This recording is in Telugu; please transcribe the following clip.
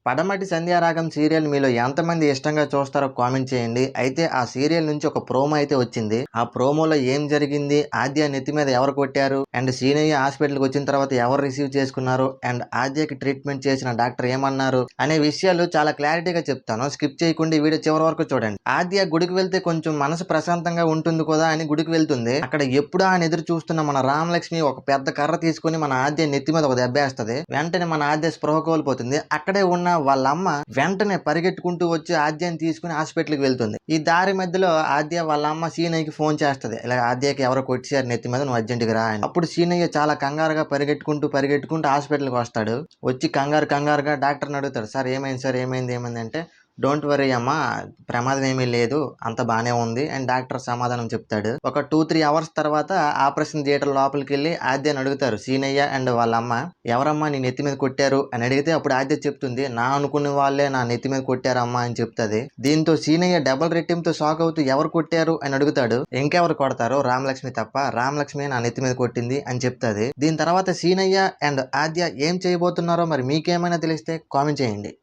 పడమటి సంధ్యారాగం సీరియల్ మీలో ఎంతమంది ఇష్టంగా చూస్తారో కామెంట్ చేయండి. అయితే ఆ సీరియల్ నుంచి ఒక ప్రోమో అయితే వచ్చింది. ఆ ప్రోమోలో ఏం జరిగింది, ఆద్య నెత్తి మీద ఎవరు కొట్టారు, అండ్ సీనయ్య హాస్పిటల్కి వచ్చిన తర్వాత ఎవరు రిసీవ్ చేసుకున్నారు, అండ్ ఆద్యకి ట్రీట్మెంట్ చేసిన డాక్టర్ ఏమన్నారు అనే విషయాలు చాలా క్లారిటీగా చెప్తాను. స్కిప్ చేయకుండా ఈ వీడియో చివరి వరకు చూడండి. ఆద్య గుడికి వెళ్తే కొంచెం మనసు ప్రశాంతంగా ఉంటుంది కదా అని గుడికి వెళ్తుంది. అక్కడ ఎప్పుడా అని ఎదురు చూస్తున్న మన రామలక్ష్మి ఒక పెద్ద కర్ర తీసుకుని మన ఆద్య నెత్తి మీద ఒక దెబ్బేస్తది. వెంటనే మన ఆద్య స్పృహ కోల్పోతుంది. అక్కడే ఉన్న వాళ్ళ అమ్మ వెంటనే పరిగెట్టుకుంటూ వచ్చి ఆద్యని తీసుకుని హాస్పిటల్కి వెళ్తుంది. ఈ దారి మధ్యలో ఆద్య వాళ్ళ అమ్మ సీనయ్యకి ఫోన్ చేస్తది. ఇలా ఆద్యకి ఎవరో కొట్టారు నెత్తి మీద, నువ్వు అర్జెంట్గా రా అని. అప్పుడు సీనయ్య చాలా కంగారుగా పరిగెట్టుకుంటూ హాస్పిటల్కి వస్తాడు. వచ్చి కంగారుగా డాక్టర్ని అడుగుతాడు, సార్ ఏమైంది, సార్ ఏమైంది అంటే, డోంట్ వరీ అమ్మా, ప్రమాదం ఏమీ లేదు, అంత బానే ఉంది అని డాక్టర్ సమాధానం చెప్తాడు. ఒక 2-3 అవర్స్ తర్వాత ఆపరేషన్ థియేటర్ లోపలికి వెళ్ళి ఆద్యని అడుగుతారు సీనయ్య అండ్ వాళ్ళ అమ్మ, ఎవరమ్మా నీ నెత్తి మీద కొట్టారు అని అడిగితే అప్పుడు ఆద్య చెప్తుంది, నా అనుకునే వాళ్ళే నా నెత్తి మీద కొట్టారమ్మా అని చెప్తుంది. దీంతో సీనయ్య డబుల్ రెట్టింపుతో షాక్ అవుతూ ఎవరు కొట్టారు అని అడుగుతాడు. ఇంకెవరు కొడతారు, రామలక్ష్మి తప్ప, రామలక్ష్మి నా నెత్తి మీద కొట్టింది అని చెప్తుంది. దీని తర్వాత సీనయ్య అండ్ ఆద్య ఏం చేయబోతున్నారో మరి మీకేమైనా తెలిస్తే కామెంట్ చేయండి.